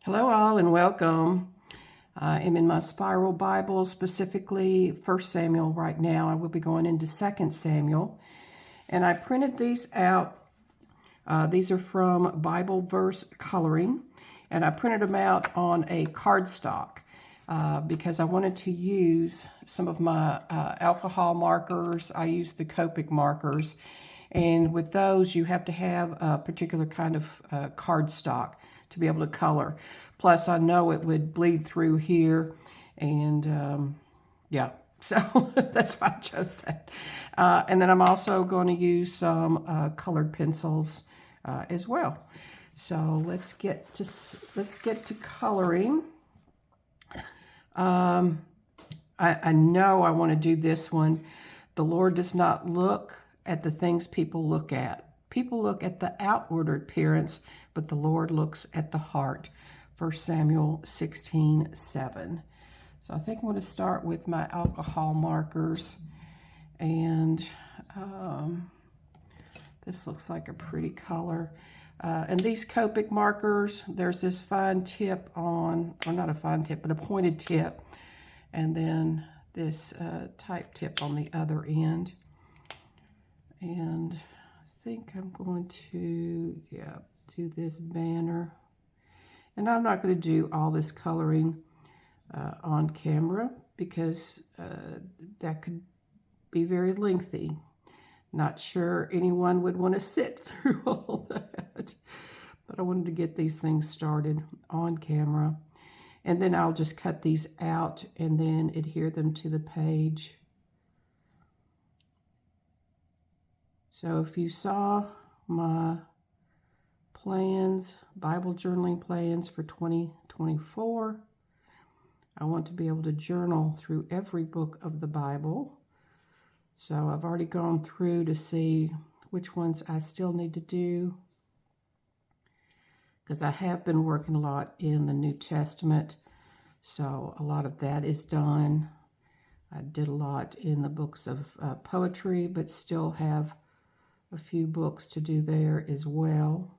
Hello all and welcome. I am in my Spiral Bible, specifically 1 Samuel right now. I will be going into 2 Samuel. And I printed these out. These are from Bible Verse Coloring. And I printed them out on a cardstock because I wanted to use some of my alcohol markers. I used the Copic markers. And with those, you have to have a particular kind of cardstock to be able to color. Plus, I know it would bleed through here, and yeah, so that's why I chose that. And then I'm also going to use some colored pencils as well. So let's get to coloring. I know I want to do this one. The Lord does not look at the things people look at. People look at the outward appearance, but the Lord looks at the heart. 1 Samuel 16:7. So I think I'm going to start with my alcohol markers. And this looks like a pretty color. And these Copic markers, there's this fine tip on, or not a fine tip, but a pointed tip. And then this type tip on the other end. And I think I'm going to, do this banner. And I'm not going to do all this coloring on camera because that could be very lengthy. Not sure anyone would want to sit through all that. But I wanted to get these things started on camera. And then I'll just cut these out and then adhere them to the page. So if you saw my plans, Bible journaling plans for 2024, I want to be able to journal through every book of the Bible. So I've already gone through to see which ones I still need to do, because I have been working a lot in the New Testament. So a lot of that is done. I did a lot in the books of poetry, but still have a few books to do there as well.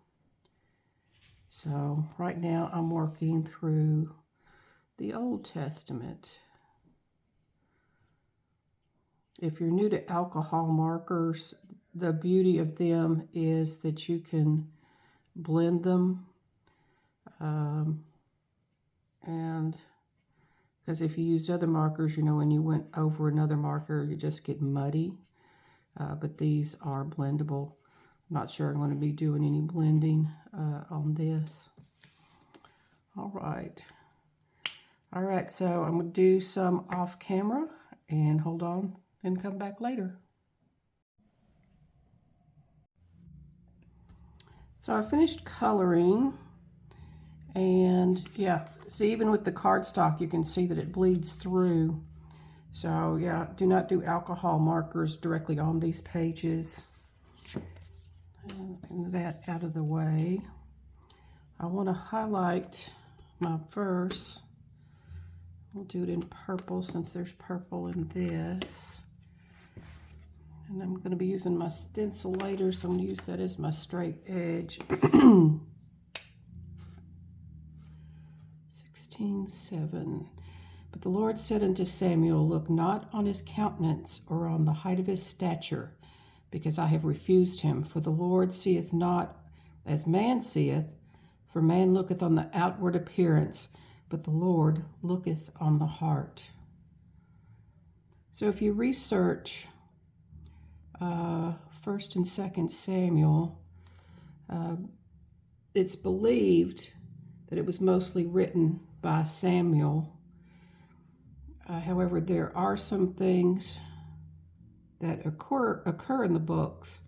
So right now I'm working through the Old Testament. If you're new to alcohol markers, the beauty of them is that you can blend them. And because if you used other markers, when you went over another marker, you just get muddy. But these are blendable. I'm not sure I'm going to be doing any blending on this. All right, so I'm going to do some off camera and hold on and come back later. So I finished coloring, and so even with the cardstock, you can see that it bleeds through. So do not do alcohol markers directly on these pages. And that out of the way. I want to highlight my verse. We'll do it in purple since there's purple in this. And I'm going to be using my stencil later, so I'm going to use that as my straight edge. 16:7. But the Lord said unto Samuel, Look not on his countenance or on the height of his stature, because I have refused him. For the Lord seeth not as man seeth, for man looketh on the outward appearance, but the Lord looketh on the heart. So if you research 1 and 2 Samuel, it's believed that it was mostly written by Samuel. However, there are some things that occur in the books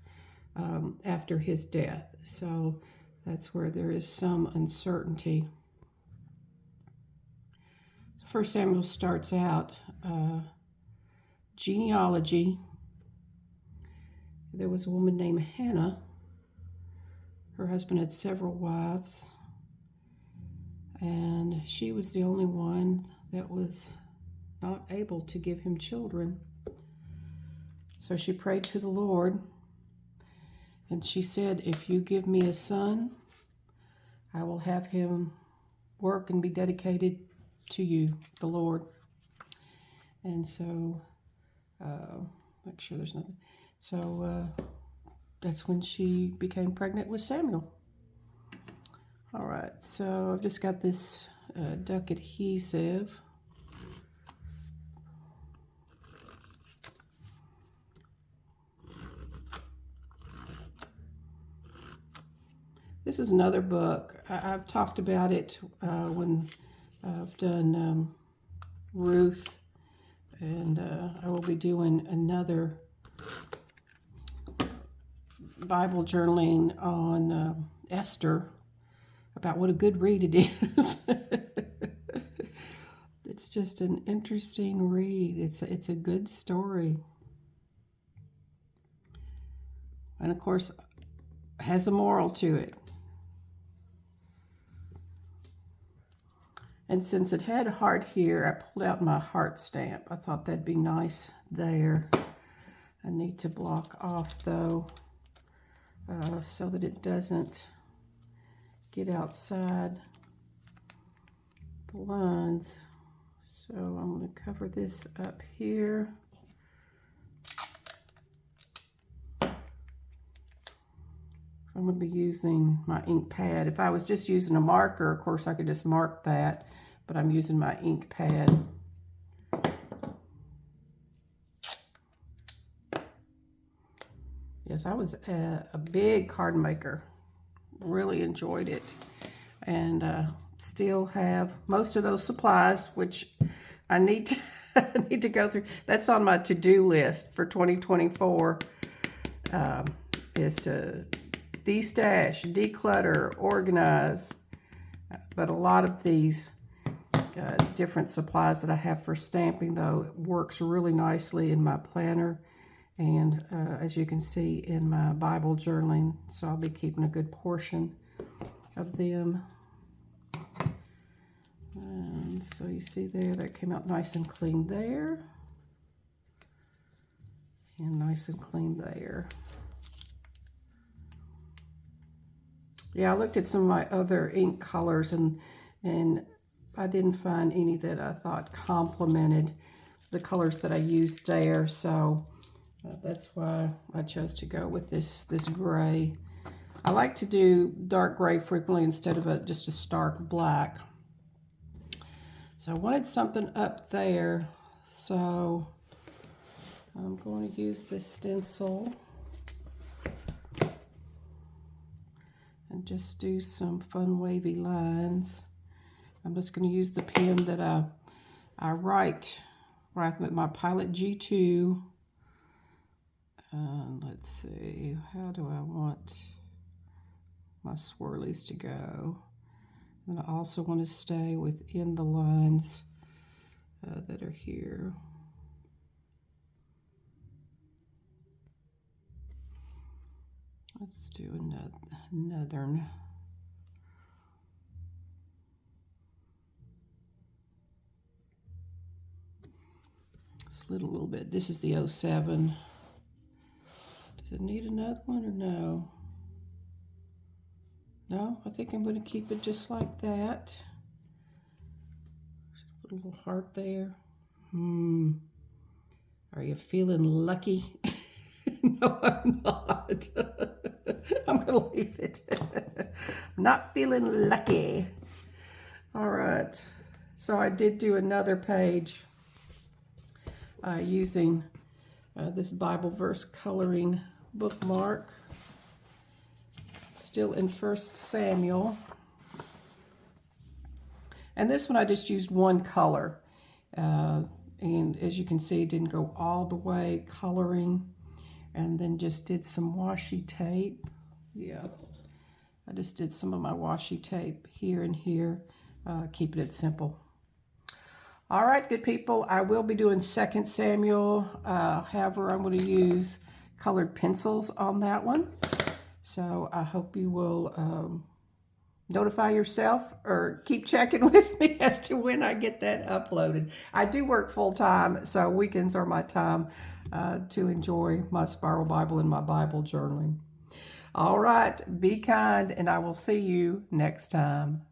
after his death. So that's where there is some uncertainty. So 1 Samuel starts out genealogy. There was a woman named Hannah. Her husband had several wives, and she was the only one that was not able to give him children. So she prayed to the Lord, and she said, If you give me a son, I will have him work and be dedicated to you, the Lord. And so, make sure there's nothing. So that's when she became pregnant with Samuel. All right, so I've just got this duck adhesive. This is another book. I've talked about it when I've done Ruth, and I will be doing another Bible journaling on Esther, about what a good read it is. It's just an interesting read. It's a good story. And of course, has a moral to it. And since it had a heart here, I pulled out my heart stamp. I thought that'd be nice there. I need to block off though, so that it doesn't get outside the lines. So I'm going to cover this up here. So I'm going to be using my ink pad. If I was just using a marker, of course I could just mark that, but I'm using my ink pad. Yes, I was a big card maker. Really enjoyed it. And still have most of those supplies, which I need to, I need to go through. That's on my to-do list for 2024, is to destash, declutter, organize. But a lot of these different supplies that I have for stamping, though, it works really nicely in my planner. And as you can see in my Bible journaling, so I'll be keeping a good portion of them. And so you see there, that came out nice and clean there. And nice and clean there. Yeah, I looked at some of my other ink colors and I didn't find any that I thought complemented the colors that I used there. So that's why I chose to go with this gray. I like to do dark gray frequently instead of just a stark black. So I wanted something up there, so I'm going to use this stencil and just do some fun wavy lines. I'm just going to use the pen that I write with my Pilot G2. Let's see, how do I want my swirlies to go? And I also want to stay within the lines that are here. Let's do another. Slid a little bit. This is the 07. Does it need another one or no? No, I think I'm going to keep it just like that. Put a little heart there. Are you feeling lucky? No, I'm not. I'm going to leave it. I'm not feeling lucky. All right. So I did do another page using this Bible verse coloring bookmark. Still in 1 Samuel. And this one I just used one color. And as you can see, it didn't go all the way coloring. And then just did some washi tape. Yeah, I just did some of my washi tape here and here, keeping it simple. All right, good people, I will be doing 2 Samuel. However, I'm going to use colored pencils on that one. So I hope you will notify yourself or keep checking with me as to when I get that uploaded. I do work full time, so weekends are my time to enjoy my Spiral Bible and my Bible journaling. All right, be kind, and I will see you next time.